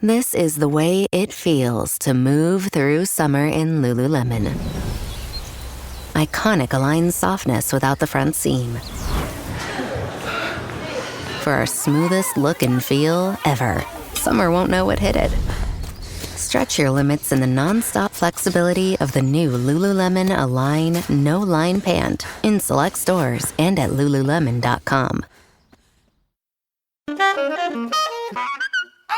This is the way it feels to move through summer in Lululemon. Iconic Align softness without the front seam. For our smoothest look and feel ever, summer won't know what hit it. Stretch your limits in the non-stop flexibility of the new Lululemon Align No-Line Pant in select stores and at Lululemon.com.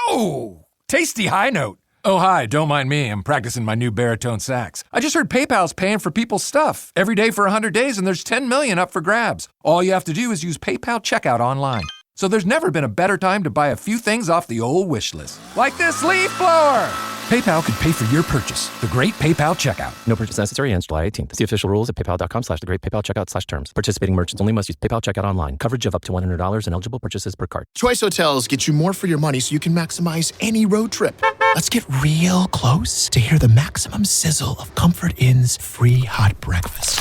Oh! Tasty high note. Oh, hi, don't mind me. I'm practicing my new baritone sax. I just heard PayPal's paying for people's stuff every day for 100 days, and there's 10 million up for grabs. All you have to do is use PayPal checkout online. So there's never been a better time to buy a few things off the old wish list. Like this leaf blower! PayPal can pay for your purchase. The Great PayPal Checkout. No purchase necessary ends July 18th. See official rules at paypal.com/thegreatpaypalcheckout/terms. Participating merchants only must use PayPal checkout online. Coverage of up to $100 and eligible purchases per card. Choice Hotels get you more for your money so you can maximize any road trip. Let's get real close to hear the maximum sizzle of Comfort Inn's free hot breakfast.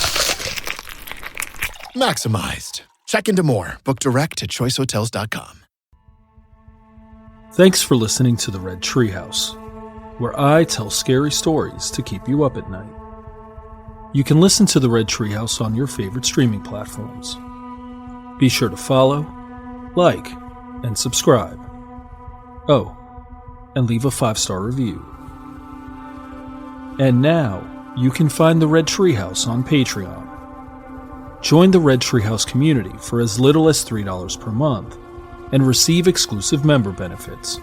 Maximized. Check into more. Book direct at choicehotels.com. Thanks for listening to the Red Treehouse, where I tell scary stories to keep you up at night. You can listen to the Red Treehouse on your favorite streaming platforms. Be sure to follow, like, and subscribe. Oh, and leave a 5-star review. And now, you can find the Red Treehouse on Patreon. Join the Red Treehouse community for as little as $3 per month and receive exclusive member benefits.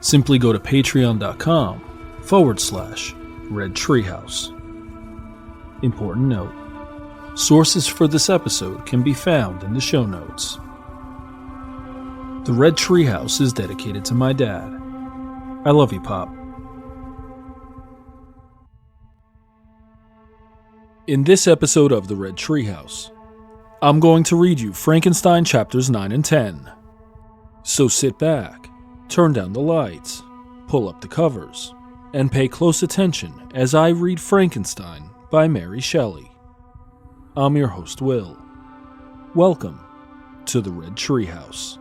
Simply go to patreon.com/Red Treehouse. Important note: sources for this episode can be found in the show notes. The Red Treehouse is dedicated to my dad. I love you, Pop. In this episode of the Red Treehouse, I'm going to read you Frankenstein chapters 9 and 10. So sit back, turn down the lights, pull up the covers, and pay close attention as I read Frankenstein by Mary Shelley. I'm your host, Will. Welcome to the Red Treehouse.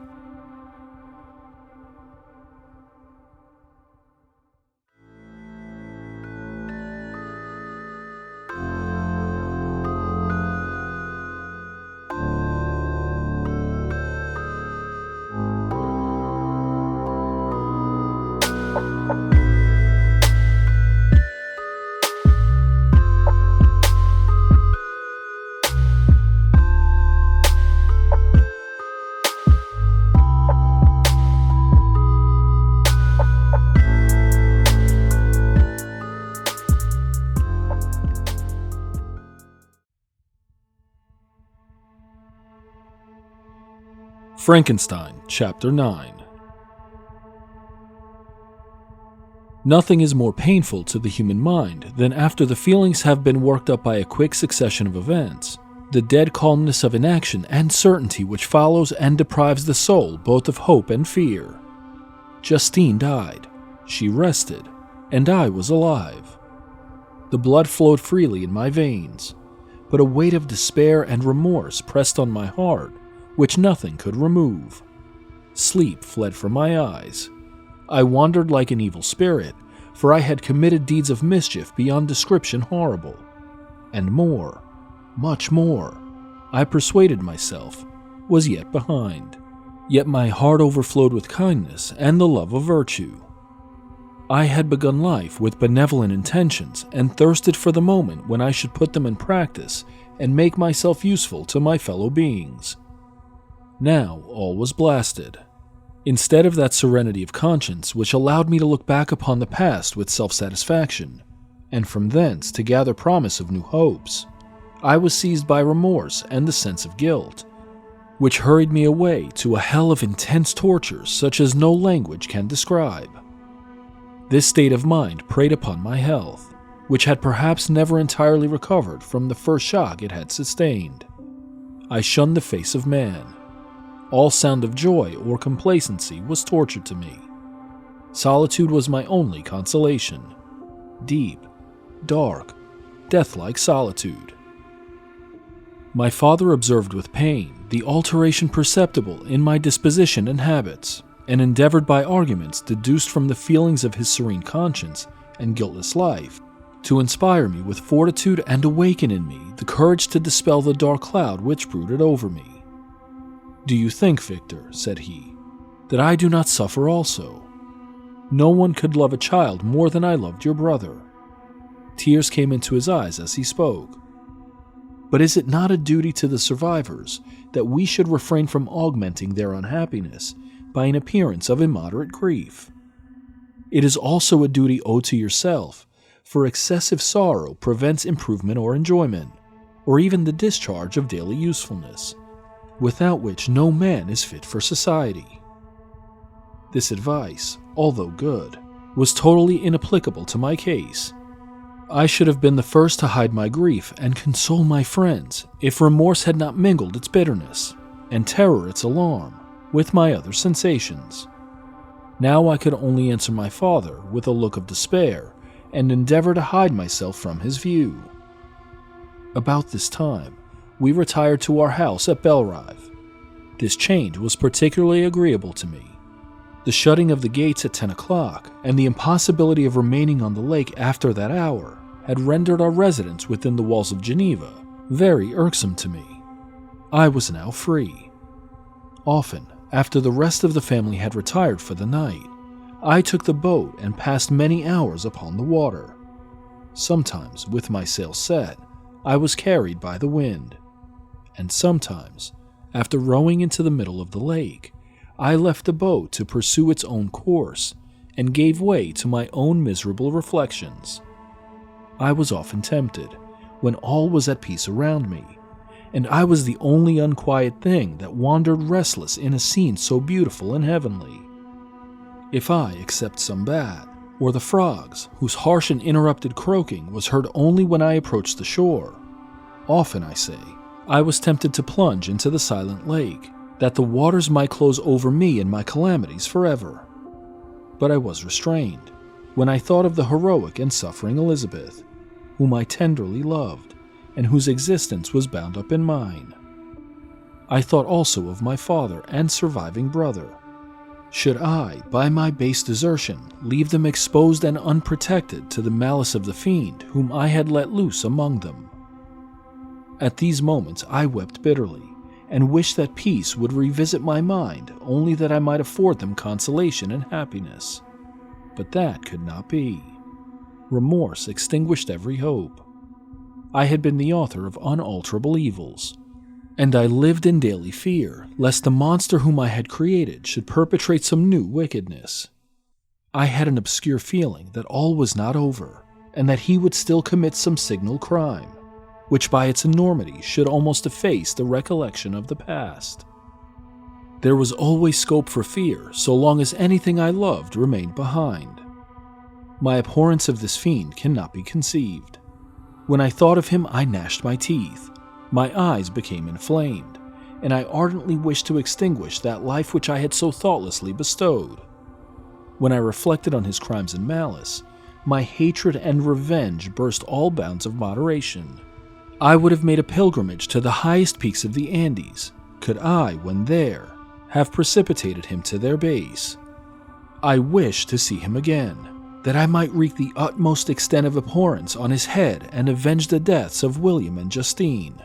Frankenstein, Chapter 9. Nothing is more painful to the human mind than after the feelings have been worked up by a quick succession of events, the dead calmness of inaction and certainty which follows and deprives the soul both of hope and fear. Justine died, she rested, and I was alive. The blood flowed freely in my veins, but a weight of despair and remorse pressed on my heart which nothing could remove. Sleep fled from my eyes. I wandered like an evil spirit, for I had committed deeds of mischief beyond description horrible. And more, much more, I persuaded myself, was yet behind. Yet my heart overflowed with kindness and the love of virtue. I had begun life with benevolent intentions and thirsted for the moment when I should put them in practice and make myself useful to my fellow beings. Now all was blasted. Instead of that serenity of conscience which allowed me to look back upon the past with self-satisfaction, and from thence to gather promise of new hopes, I was seized by remorse and the sense of guilt, which hurried me away to a hell of intense tortures such as no language can describe. This state of mind preyed upon my health, which had perhaps never entirely recovered from the first shock it had sustained. I shunned the face of man. All sound of joy or complacency was torture to me. Solitude was my only consolation. Deep, dark, death-like solitude. My father observed with pain the alteration perceptible in my disposition and habits, and endeavored by arguments deduced from the feelings of his serene conscience and guiltless life to inspire me with fortitude and awaken in me the courage to dispel the dark cloud which brooded over me. "Do you think, Victor," said he, "that I do not suffer also? No one could love a child more than I loved your brother." Tears came into his eyes as he spoke. "But is it not a duty to the survivors that we should refrain from augmenting their unhappiness by an appearance of immoderate grief? It is also a duty owed to yourself, for excessive sorrow prevents improvement or enjoyment, or even the discharge of daily usefulness, without which no man is fit for society." This advice, although good, was totally inapplicable to my case. I should have been the first to hide my grief and console my friends if remorse had not mingled its bitterness, and terror its alarm, with my other sensations. Now I could only answer my father with a look of despair and endeavor to hide myself from his view. About this time, we retired to our house at Belrive. This change was particularly agreeable to me. The shutting of the gates at 10 o'clock and the impossibility of remaining on the lake after that hour had rendered our residence within the walls of Geneva very irksome to me. I was now free. Often, after the rest of the family had retired for the night, I took the boat and passed many hours upon the water. Sometimes, with my sails set, I was carried by the wind, and sometimes, after rowing into the middle of the lake, I left the boat to pursue its own course and gave way to my own miserable reflections. I was often tempted, when all was at peace around me, and I was the only unquiet thing that wandered restless in a scene so beautiful and heavenly. If I except some bat, or the frogs, whose harsh and interrupted croaking was heard only when I approached the shore, often, I say, I was tempted to plunge into the silent lake, that the waters might close over me and my calamities forever. But I was restrained when I thought of the heroic and suffering Elizabeth, whom I tenderly loved, and whose existence was bound up in mine. I thought also of my father and surviving brother. Should I, by my base desertion, leave them exposed and unprotected to the malice of the fiend whom I had let loose among them? At these moments I wept bitterly, and wished that peace would revisit my mind, only that I might afford them consolation and happiness. But that could not be. Remorse extinguished every hope. I had been the author of unalterable evils, and I lived in daily fear lest the monster whom I had created should perpetrate some new wickedness. I had an obscure feeling that all was not over, and that he would still commit some signal crime, which by its enormity should almost efface the recollection of the past. There was always scope for fear so long as anything I loved remained behind. My abhorrence of this fiend cannot be conceived. When I thought of him, I gnashed my teeth, my eyes became inflamed, and I ardently wished to extinguish that life which I had so thoughtlessly bestowed. When I reflected on his crimes and malice, my hatred and revenge burst all bounds of moderation. I would have made a pilgrimage to the highest peaks of the Andes, could I, when there, have precipitated him to their base. I wished to see him again, that I might wreak the utmost extent of abhorrence on his head and avenge the deaths of William and Justine.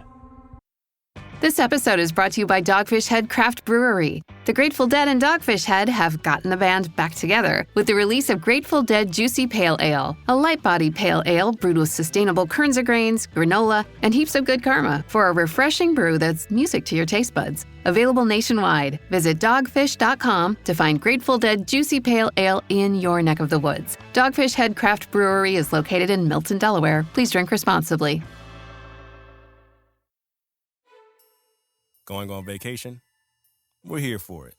This episode is brought to you by Dogfish Head Craft Brewery. The Grateful Dead and Dogfish Head have gotten the band back together with the release of Grateful Dead Juicy Pale Ale, a light-bodied pale ale brewed with sustainable Kernza grains, granola, and heaps of good karma for a refreshing brew that's music to your taste buds. Available nationwide. Visit dogfish.com to find Grateful Dead Juicy Pale Ale in your neck of the woods. Dogfish Head Craft Brewery is located in Milton, Delaware. Please drink responsibly. Going on vacation? We're here for it.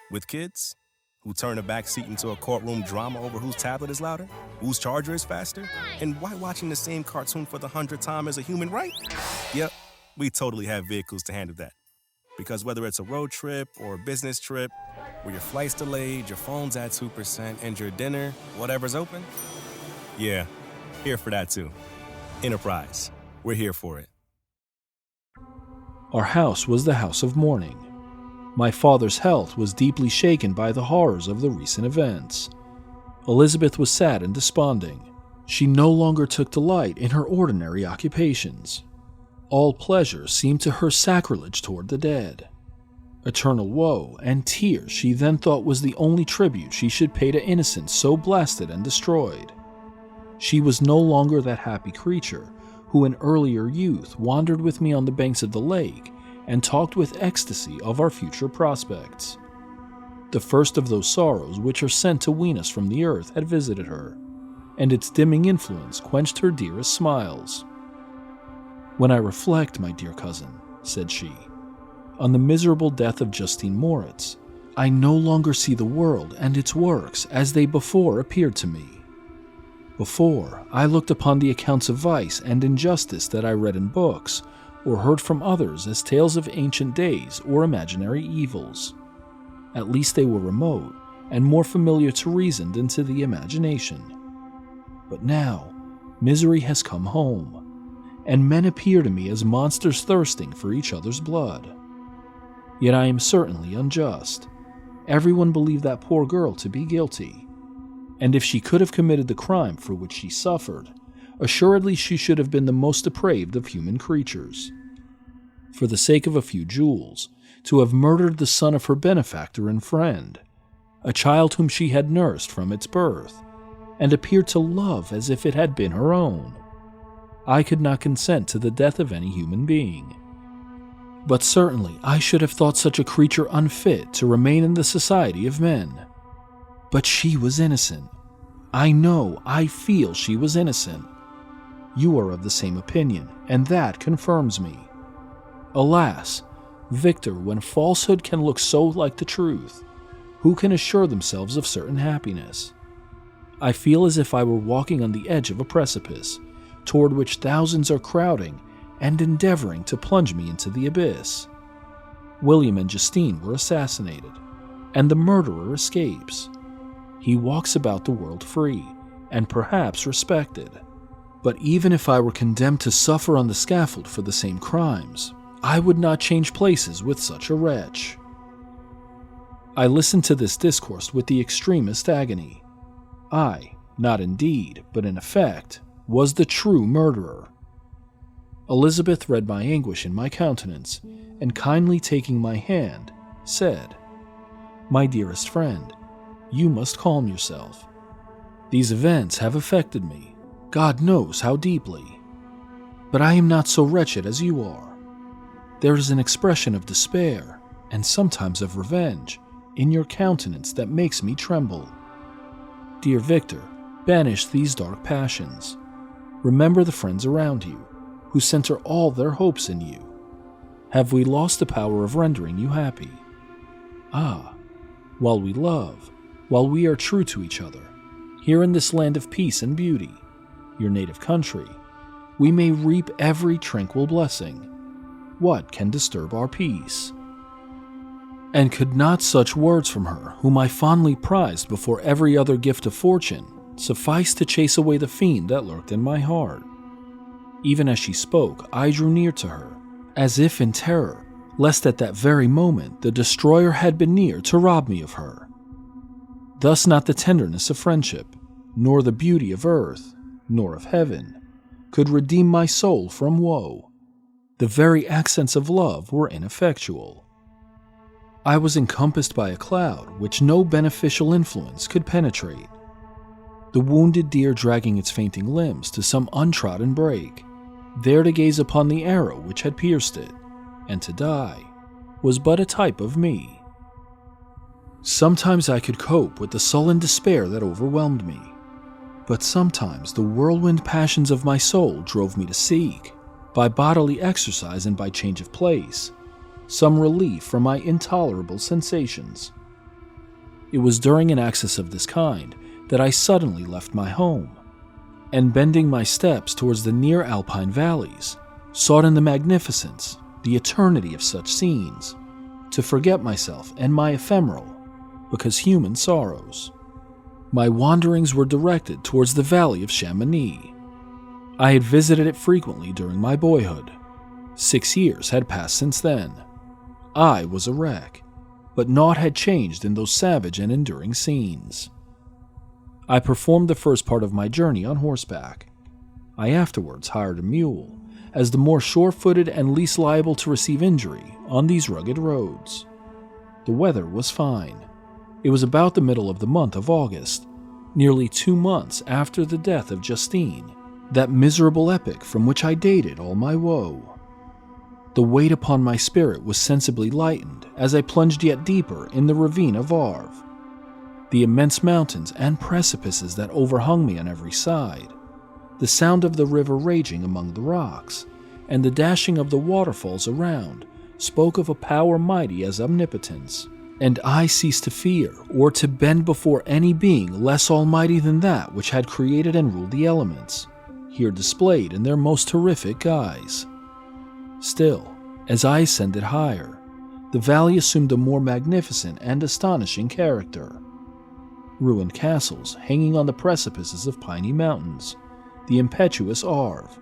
With kids who turn a back seat into a courtroom drama over whose tablet is louder, whose charger is faster, and why watching the same cartoon for the 100th time is a human right? Yep, we totally have vehicles to handle that. Because whether it's a road trip or a business trip, where your flight's delayed, your phone's at 2%, and your dinner, whatever's open, yeah, here for that too. Enterprise, we're here for it. Our house was the house of mourning. My father's health was deeply shaken by the horrors of the recent events. Elizabeth was sad and desponding. She no longer took delight in her ordinary occupations. All pleasure seemed to her sacrilege toward the dead. Eternal woe and tears she then thought was the only tribute she should pay to innocence so blasted and destroyed. She was no longer that happy creature who in earlier youth wandered with me on the banks of the lake and talked with ecstasy of our future prospects. The first of those sorrows which are sent to wean us from the earth had visited her, and its dimming influence quenched her dearest smiles. "When I reflect, my dear cousin," said she, "on the miserable death of Justine Moritz, I no longer see the world and its works as they before appeared to me. Before, I looked upon the accounts of vice and injustice that I read in books or heard from others as tales of ancient days or imaginary evils. At least they were remote and more familiar to reason than to the imagination. But now, misery has come home, and men appear to me as monsters thirsting for each other's blood. Yet I am certainly unjust. Everyone believed that poor girl to be guilty, and if she could have committed the crime for which she suffered, assuredly she should have been the most depraved of human creatures. For the sake of a few jewels, to have murdered the son of her benefactor and friend, a child whom she had nursed from its birth, and appeared to love as if it had been her own. I could not consent to the death of any human being. But certainly I should have thought such a creature unfit to remain in the society of men. But she was innocent. I know, I feel she was innocent. You are of the same opinion, and that confirms me. Alas, Victor, when falsehood can look so like the truth, who can assure themselves of certain happiness? I feel as if I were walking on the edge of a precipice, toward which thousands are crowding and endeavoring to plunge me into the abyss. William and Justine were assassinated, and the murderer escapes. He walks about the world free, and perhaps respected. But even if I were condemned to suffer on the scaffold for the same crimes, I would not change places with such a wretch." I listened to this discourse with the extremest agony. I, not in deed, but in effect, was the true murderer. Elizabeth read my anguish in my countenance, and kindly taking my hand, said, "My dearest friend, you must calm yourself. These events have affected me, God knows how deeply. But I am not so wretched as you are. There is an expression of despair, and sometimes of revenge, in your countenance that makes me tremble. Dear Victor, banish these dark passions. Remember the friends around you, who center all their hopes in you. Have we lost the power of rendering you happy? Ah, while we love, while we are true to each other, here in this land of peace and beauty, your native country, we may reap every tranquil blessing. What can disturb our peace?" And could not such words from her, whom I fondly prized before every other gift of fortune, suffice to chase away the fiend that lurked in my heart? Even as she spoke, I drew near to her, as if in terror, lest at that very moment the destroyer had been near to rob me of her. Thus not the tenderness of friendship, nor the beauty of earth, nor of heaven, could redeem my soul from woe. The very accents of love were ineffectual. I was encompassed by a cloud which no beneficial influence could penetrate. The wounded deer dragging its fainting limbs to some untrodden brake, there to gaze upon the arrow which had pierced it, and to die, was but a type of me. Sometimes I could cope with the sullen despair that overwhelmed me, but sometimes the whirlwind passions of my soul drove me to seek, by bodily exercise and by change of place, some relief from my intolerable sensations. It was during an access of this kind that I suddenly left my home, and bending my steps towards the near alpine valleys, sought in the magnificence, the eternity of such scenes, to forget myself and my ephemeral, because human sorrows. My wanderings were directed towards the valley of Chamonix. I had visited it frequently during my boyhood. 6 years had passed since then. I was a wreck, but naught had changed in those savage and enduring scenes. I performed the first part of my journey on horseback. I afterwards hired a mule, as the more sure-footed and least liable to receive injury on these rugged roads. The weather was fine. It was about the middle of the month of August, nearly 2 months after the death of Justine, that miserable epoch from which I dated all my woe. The weight upon my spirit was sensibly lightened as I plunged yet deeper in the ravine of Arve. The immense mountains and precipices that overhung me on every side, the sound of the river raging among the rocks, and the dashing of the waterfalls around spoke of a power mighty as omnipotence, and I ceased to fear or to bend before any being less almighty than that which had created and ruled the elements, here displayed in their most terrific guise. Still, as I ascended higher, the valley assumed a more magnificent and astonishing character. Ruined castles hanging on the precipices of piney mountains, the impetuous Arve,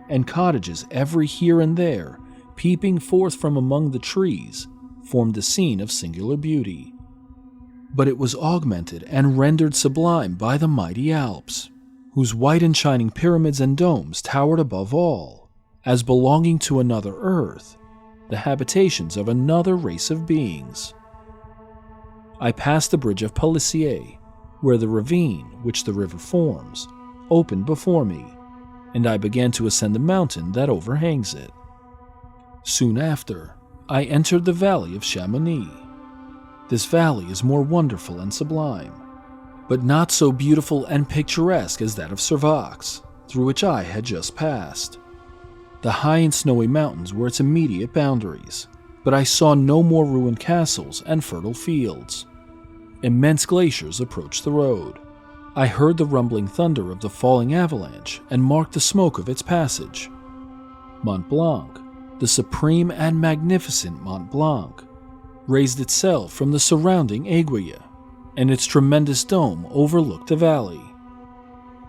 and cottages every here and there peeping forth from among the trees formed a scene of singular beauty. But it was augmented and rendered sublime by the mighty Alps, whose white and shining pyramids and domes towered above all, as belonging to another earth, the habitations of another race of beings. I passed the bridge of Pelissier, where the ravine, which the river forms, opened before me, and I began to ascend the mountain that overhangs it. Soon after, I entered the valley of Chamonix. This valley is more wonderful and sublime, but not so beautiful and picturesque as that of Servox, through which I had just passed. The high and snowy mountains were its immediate boundaries, but I saw no more ruined castles and fertile fields. Immense glaciers approached the road. I heard the rumbling thunder of the falling avalanche and marked the smoke of its passage. Mont Blanc, the supreme and magnificent Mont Blanc, raised itself from the surrounding aiguille, and its tremendous dome overlooked the valley.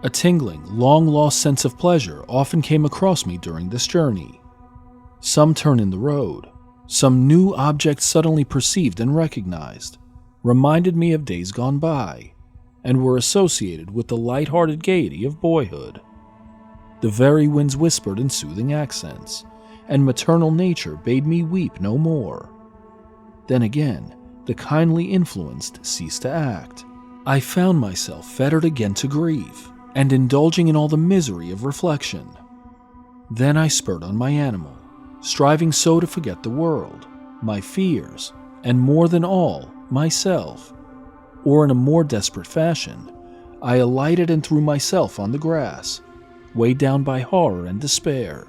A tingling, long-lost sense of pleasure often came across me during this journey. Some turn in the road, some new object suddenly perceived and recognized, reminded me of days gone by, and were associated with the light-hearted gaiety of boyhood. The very winds whispered in soothing accents, and maternal nature bade me weep no more. Then again, the kindly influenced ceased to act. I found myself fettered again to grief, and indulging in all the misery of reflection. Then I spurred on my animal, striving so to forget the world, my fears, and more than all, myself. Or in a more desperate fashion, I alighted and threw myself on the grass, weighed down by horror and despair.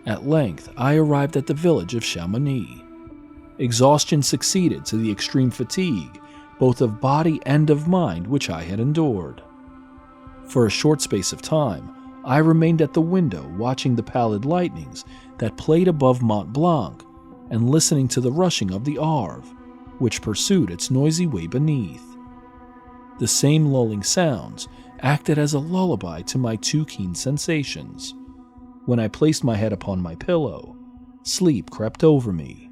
At length, I arrived at the village of Chamonix. Exhaustion succeeded to the extreme fatigue, both of body and of mind, which I had endured. For a short space of time, I remained at the window watching the pallid lightnings that played above Mont Blanc and listening to the rushing of the Arve, which pursued its noisy way beneath. The same lulling sounds acted as a lullaby to my too keen sensations. When I placed my head upon my pillow, sleep crept over me.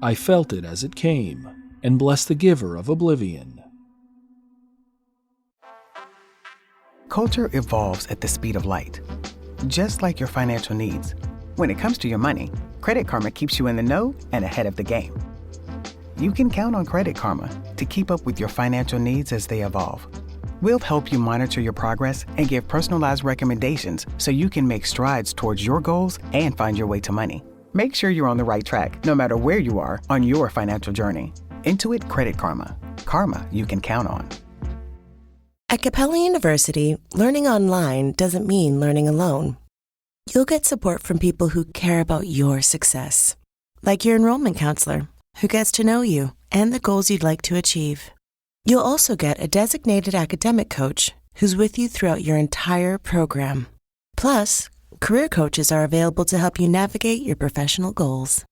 I felt it as it came, and blessed the giver of oblivion. Culture evolves at the speed of light, just like your financial needs. When it comes to your money, Credit Karma keeps you in the know and ahead of the game. You can count on Credit Karma to keep up with your financial needs as they evolve. We'll help you monitor your progress and give personalized recommendations so you can make strides towards your goals and find your way to money. Make sure you're on the right track, no matter where you are on your financial journey. Intuit Credit Karma. Karma you can count on. At Capella University, learning online doesn't mean learning alone. You'll get support from people who care about your success, like your enrollment counselor, who gets to know you and the goals you'd like to achieve. You'll also get a designated academic coach who's with you throughout your entire program. Plus, career coaches are available to help you navigate your professional goals.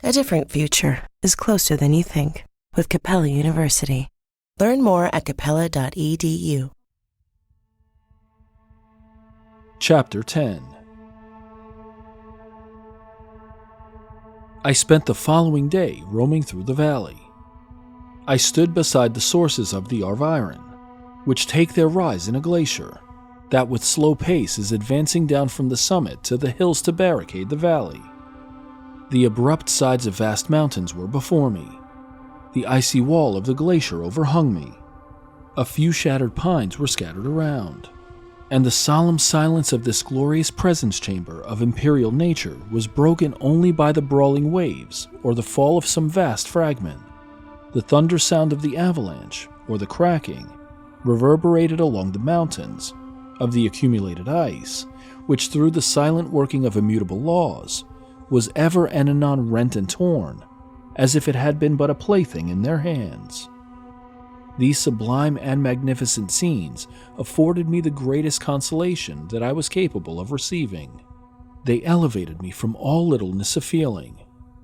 A different future is closer than you think with Capella University. Learn more at capella.edu. Chapter 10. I spent the following day roaming through the valley. I stood beside the sources of the Arveiron, which take their rise in a glacier that with slow pace is advancing down from the summit to the hills to barricade the valley. The abrupt sides of vast mountains were before me. The icy wall of the glacier overhung me. A few shattered pines were scattered around, and the solemn silence of this glorious presence chamber of imperial nature was broken only by the brawling waves or the fall of some vast fragment. The thunder sound of the avalanche, or the cracking, reverberated along the mountains of the accumulated ice, which through the silent working of immutable laws was ever and anon rent and torn, as if it had been but a plaything in their hands. These sublime and magnificent scenes afforded me the greatest consolation that I was capable of receiving. They elevated me from all littleness of feeling,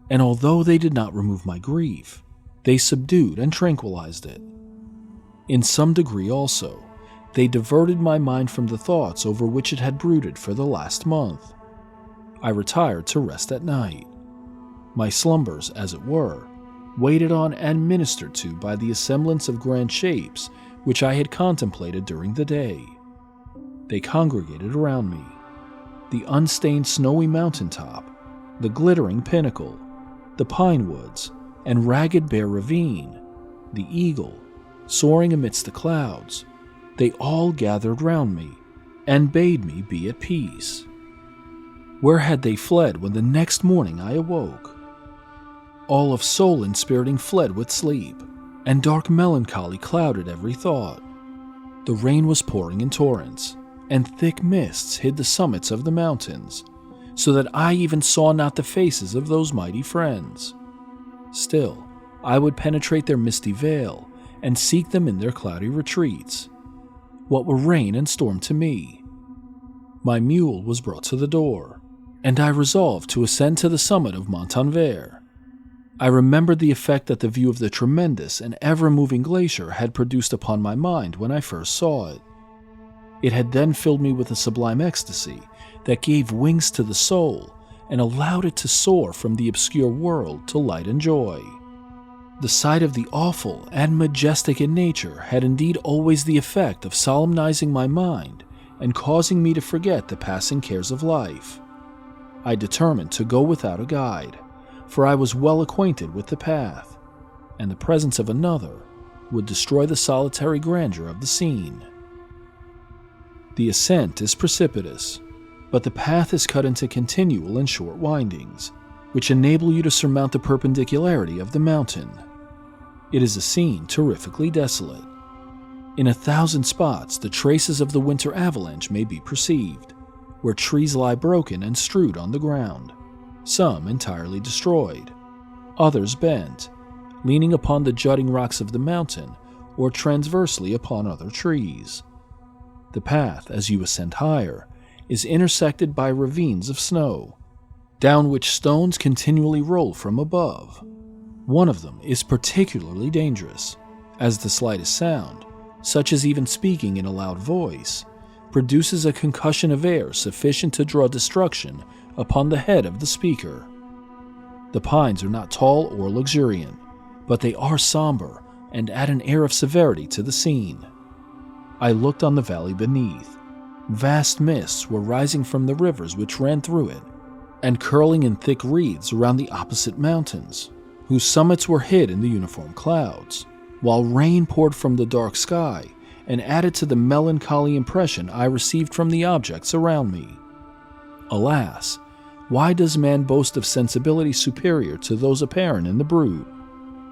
and although they did not remove my grief, they subdued and tranquilized it. In some degree also, they diverted my mind from the thoughts over which it had brooded for the last month. I retired to rest at night. My slumbers, as it were, waited on and ministered to by the assemblance of grand shapes which I had contemplated during the day. They congregated around me. The unstained snowy mountaintop, the glittering pinnacle, the pine woods, and ragged bare ravine, the eagle, soaring amidst the clouds, they all gathered round me and bade me be at peace. Where had they fled when the next morning I awoke? All of soul inspiriting fled with sleep, and dark melancholy clouded every thought. The rain was pouring in torrents, and thick mists hid the summits of the mountains, so that I even saw not the faces of those mighty friends. Still, I would penetrate their misty veil and seek them in their cloudy retreats. What were rain and storm to me? My mule was brought to the door, and I resolved to ascend to the summit of Montanvert. I remembered the effect that the view of the tremendous and ever-moving glacier had produced upon my mind when I first saw it. It had then filled me with a sublime ecstasy that gave wings to the soul and allowed it to soar from the obscure world to light and joy. The sight of the awful and majestic in nature had indeed always the effect of solemnizing my mind and causing me to forget the passing cares of life. I determined to go without a guide, for I was well acquainted with the path, and the presence of another would destroy the solitary grandeur of the scene. The ascent is precipitous, but the path is cut into continual and short windings, which enable you to surmount the perpendicularity of the mountain. It is a scene terrifically desolate. In 1,000 spots, the traces of the winter avalanche may be perceived, where trees lie broken and strewed on the ground, some entirely destroyed, others bent, leaning upon the jutting rocks of the mountain or transversely upon other trees. The path, as you ascend higher, is intersected by ravines of snow, down which stones continually roll from above. One of them is particularly dangerous, as the slightest sound, such as even speaking in a loud voice, produces a concussion of air sufficient to draw destruction upon the head of the speaker. The pines are not tall or luxuriant, but they are somber and add an air of severity to the scene. I looked on the valley beneath. Vast mists were rising from the rivers which ran through it, and curling in thick wreaths around the opposite mountains, whose summits were hid in the uniform clouds, while rain poured from the dark sky and added to the melancholy impression I received from the objects around me. Alas, why does man boast of sensibility superior to those apparent in the brute?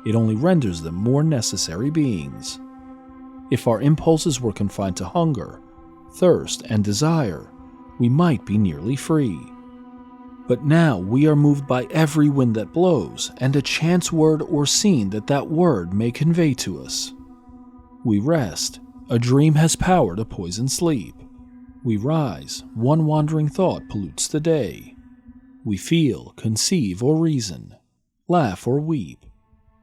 It only renders them more necessary beings. If our impulses were confined to hunger, thirst, and desire, we might be nearly free. But now we are moved by every wind that blows, and a chance word or scene that word may convey to us. We rest, a dream has power to poison sleep. We rise, one wandering thought pollutes the day. We feel, conceive, or reason, laugh or weep,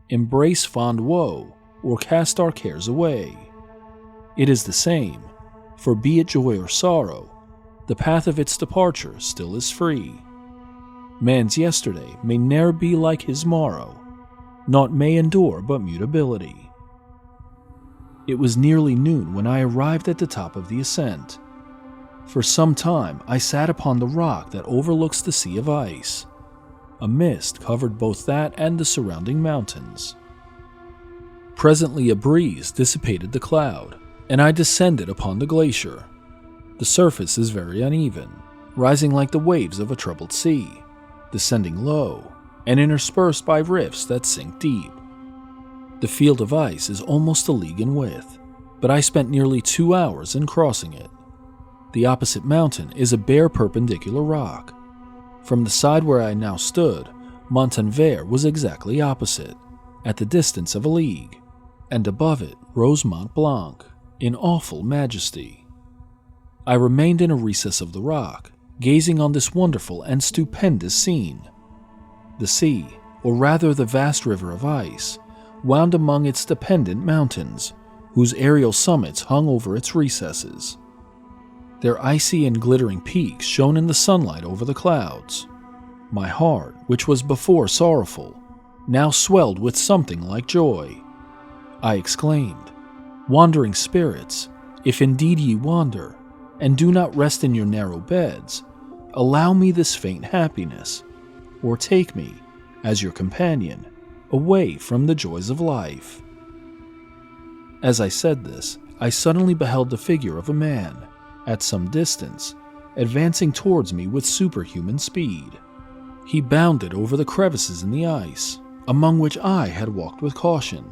embrace fond woe, or cast our cares away. It is the same, for be it joy or sorrow, the path of its departure still is free. Man's yesterday may ne'er be like his morrow. Naught may endure but mutability. It was nearly noon when I arrived at the top of the ascent. For some time I sat upon the rock that overlooks the sea of ice. A mist covered both that and the surrounding mountains. Presently a breeze dissipated the cloud, and I descended upon the glacier. The surface is very uneven, rising like the waves of a troubled sea, descending low, and interspersed by rifts that sink deep. The field of ice is almost a league in width, but I spent nearly 2 hours in crossing it. The opposite mountain is a bare perpendicular rock. From the side where I now stood, Montanvert was exactly opposite, at the distance of a league, and above it rose Mont Blanc, in awful majesty. I remained in a recess of the rock, gazing on this wonderful and stupendous scene. The sea, or rather the vast river of ice, wound among its dependent mountains, whose aerial summits hung over its recesses. Their icy and glittering peaks shone in the sunlight over the clouds. My heart, which was before sorrowful, now swelled with something like joy. I exclaimed, "Wandering spirits, if indeed ye wander, and do not rest in your narrow beds, allow me this faint happiness, or take me, as your companion, away from the joys of life." As I said this, I suddenly beheld the figure of a man, at some distance, advancing towards me with superhuman speed. He bounded over the crevices in the ice, among which I had walked with caution.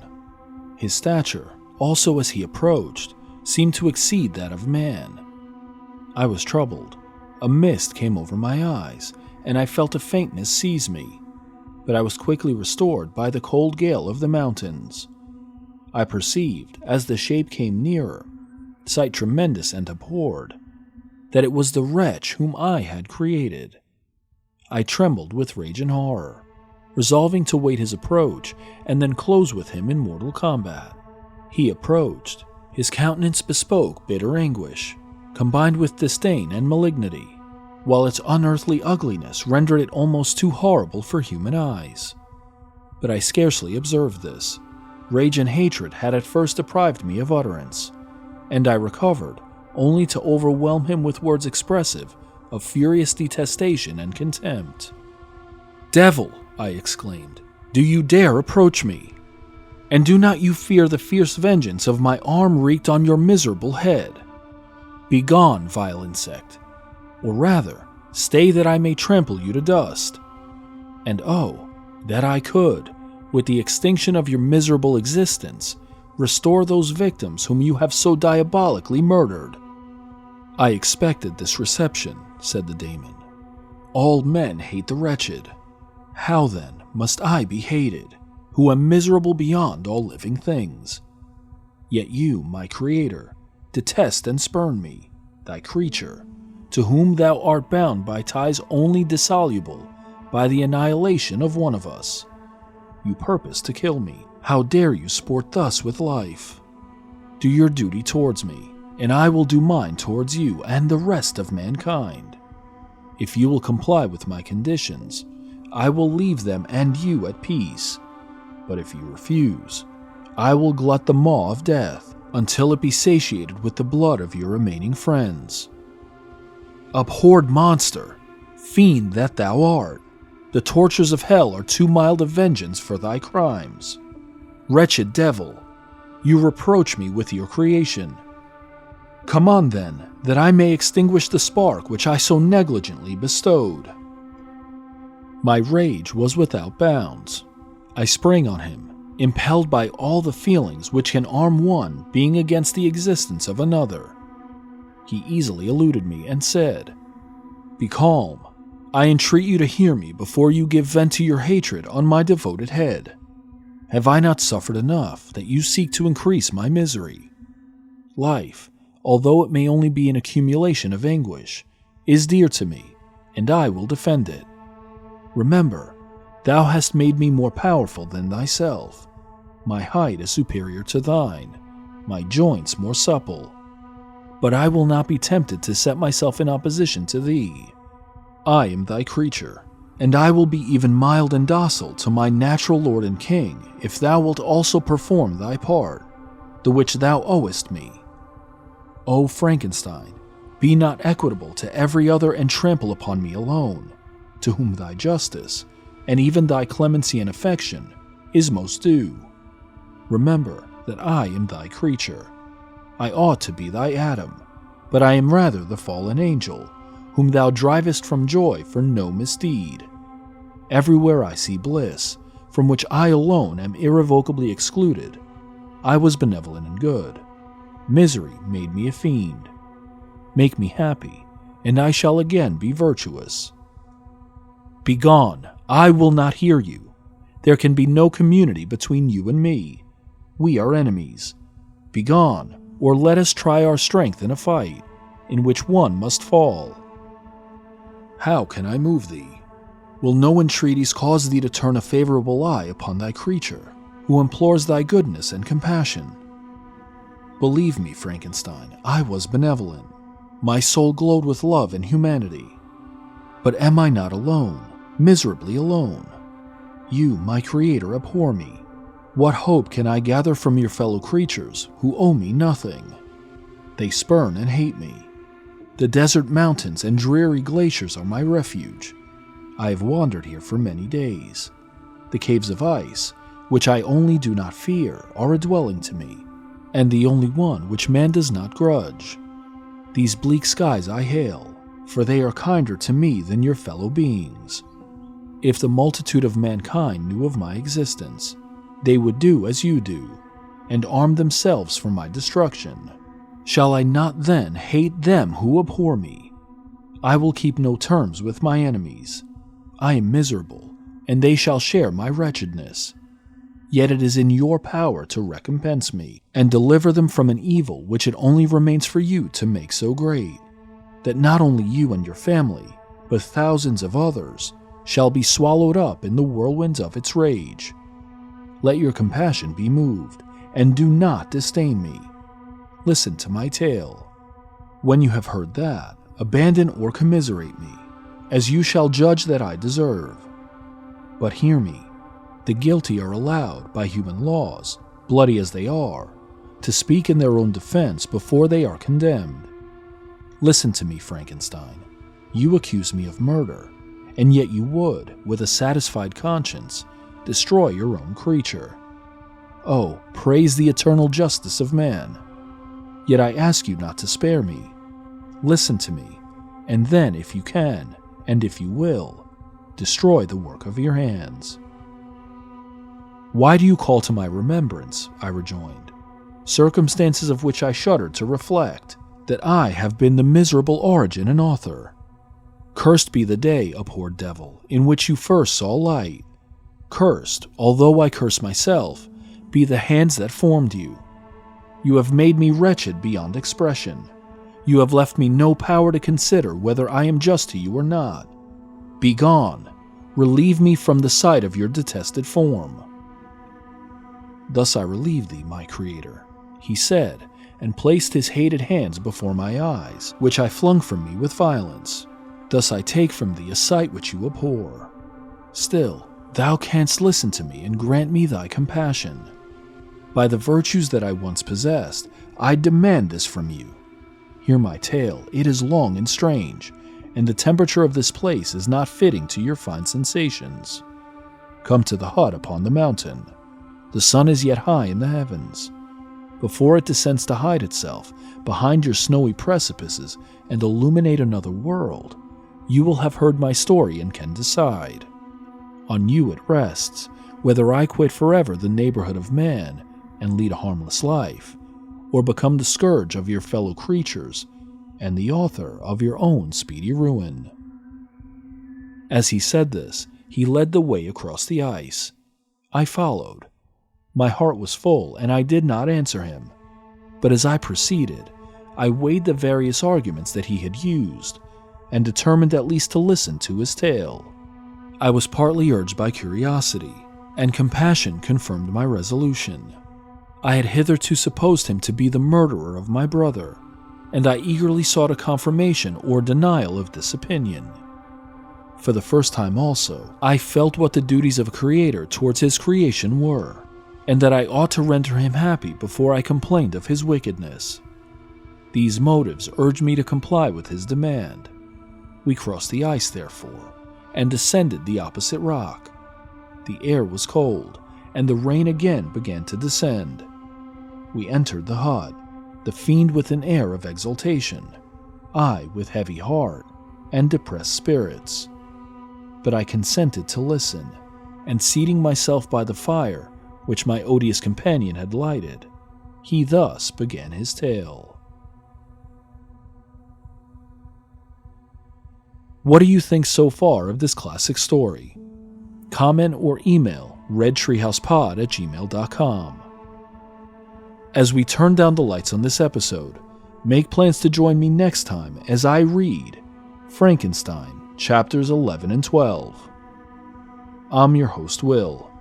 His stature, also as he approached, seemed to exceed that of man. I was troubled. A mist came over my eyes, and I felt a faintness seize me, but I was quickly restored by the cold gale of the mountains. I perceived, as the shape came nearer, sight tremendous and abhorred, that it was the wretch whom I had created. I trembled with rage and horror, resolving to wait his approach and then close with him in mortal combat. He approached. His countenance bespoke bitter anguish, combined with disdain and malignity, while its unearthly ugliness rendered it almost too horrible for human eyes. But I scarcely observed this. Rage and hatred had at first deprived me of utterance, and I recovered only to overwhelm him with words expressive of furious detestation and contempt. "Devil!" I exclaimed, "do you dare approach me? And do not you fear the fierce vengeance of my arm wreaked on your miserable head? Begone, vile insect, or rather, stay that I may trample you to dust. And oh, that I could, with the extinction of your miserable existence, restore those victims whom you have so diabolically murdered." "I expected this reception," said the daemon. "All men hate the wretched. How then must I be hated, who am miserable beyond all living things? Yet you, my creator, detest and spurn me, thy creature, to whom thou art bound by ties only dissoluble by the annihilation of one of us. You purpose to kill me. How dare you sport thus with life? Do your duty towards me, and I will do mine towards you and the rest of mankind. If you will comply with my conditions, I will leave them and you at peace. But if you refuse, I will glut the maw of death until it be satiated with the blood of your remaining friends. Abhorred monster, fiend that thou art, the tortures of hell are too mild a vengeance for thy crimes. Wretched devil, you reproach me with your creation. Come on then, that I may extinguish the spark which I so negligently bestowed." My rage was without bounds. I sprang on him, impelled by all the feelings which can arm one being against the existence of another. He easily eluded me and said, "Be calm. I entreat you to hear me before you give vent to your hatred on my devoted head. Have I not suffered enough that you seek to increase my misery? Life, although it may only be an accumulation of anguish, is dear to me, and I will defend it. Remember, thou hast made me more powerful than thyself. My height is superior to thine, my joints more supple. But I will not be tempted to set myself in opposition to thee. I am thy creature, and I will be even mild and docile to my natural lord and king, if thou wilt also perform thy part, the which thou owest me. O Frankenstein, be not equitable to every other and trample upon me alone, to whom thy justice, and even thy clemency and affection, is most due. Remember that I am thy creature. I ought to be thy Adam, but I am rather the fallen angel, whom thou drivest from joy for no misdeed. Everywhere I see bliss, from which I alone am irrevocably excluded, I was benevolent and good. Misery made me a fiend. Make me happy, and I shall again be virtuous. Begone, I will not hear you. There can be no community between you and me. We are enemies. Begone, or let us try our strength in a fight, in which one must fall. How can I move thee? Will no entreaties cause thee to turn a favorable eye upon thy creature, who implores thy goodness and compassion? Believe me, Frankenstein, I was benevolent. My soul glowed with love and humanity. But am I not alone, miserably alone? You, my creator, abhor me. What hope can I gather from your fellow creatures, who owe me nothing? They spurn and hate me. The desert mountains and dreary glaciers are my refuge. I have wandered here for many days. The caves of ice, which I only do not fear, are a dwelling to me, and the only one which man does not grudge. These bleak skies I hail, for they are kinder to me than your fellow beings. If the multitude of mankind knew of my existence, they would do as you do, and arm themselves for my destruction. Shall I not then hate them who abhor me? I will keep no terms with my enemies. I am miserable, and they shall share my wretchedness. Yet it is in your power to recompense me, and deliver them from an evil which it only remains for you to make so great, that not only you and your family, but thousands of others, shall be swallowed up in the whirlwinds of its rage. Let your compassion be moved, and do not disdain me. Listen to my tale. When you have heard that, abandon or commiserate me, as you shall judge that I deserve. But hear me, the guilty are allowed, by human laws, bloody as they are, to speak in their own defense before they are condemned. Listen to me, Frankenstein. You accuse me of murder, and yet you would, with a satisfied conscience, destroy your own creature. Oh, praise the eternal justice of man. Yet I ask you not to spare me. Listen to me, and then, if you can, and if you will, destroy the work of your hands. Why do you call to my remembrance, I rejoined, circumstances of which I shudder to reflect, that I have been the miserable origin and author? Cursed be the day, abhorred devil, in which you first saw light. Cursed, although I curse myself, be the hands that formed you. You have made me wretched beyond expression. You have left me no power to consider whether I am just to you or not. Begone, relieve me from the sight of your detested form. Thus I relieve thee, my creator, he said, and placed his hated hands before my eyes, which I flung from me with violence. Thus I take from thee a sight which you abhor. Still, thou canst listen to me and grant me thy compassion. By the virtues that I once possessed, I demand this from you. Hear my tale, it is long and strange, and the temperature of this place is not fitting to your fine sensations. Come to the hut upon the mountain. The sun is yet high in the heavens. Before it descends to hide itself behind your snowy precipices and illuminate another world, you will have heard my story and can decide. On you it rests, whether I quit forever the neighborhood of man and lead a harmless life, or become the scourge of your fellow creatures and the author of your own speedy ruin. As he said this, he led the way across the ice. I followed. My heart was full, and I did not answer him. But as I proceeded, I weighed the various arguments that he had used, and determined at least to listen to his tale. I was partly urged by curiosity, and compassion confirmed my resolution. I had hitherto supposed him to be the murderer of my brother, and I eagerly sought a confirmation or denial of this opinion. For the first time also, I felt what the duties of a creator towards his creation were, and that I ought to render him happy before I complained of his wickedness. These motives urged me to comply with his demand. We crossed the ice, therefore, and descended the opposite rock. The air was cold, and the rain again began to descend. We entered the hut, the fiend with an air of exultation, I with heavy heart and depressed spirits. But I consented to listen, and seating myself by the fire, which my odious companion had lighted, he thus began his tale. What do you think so far of this classic story? Comment or email redtreehousepod@gmail.com. As we turn down the lights on this episode, make plans to join me next time as I read Frankenstein, chapters 11 and 12. I'm your host, Will.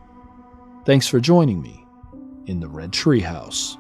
Thanks for joining me in the Red Treehouse.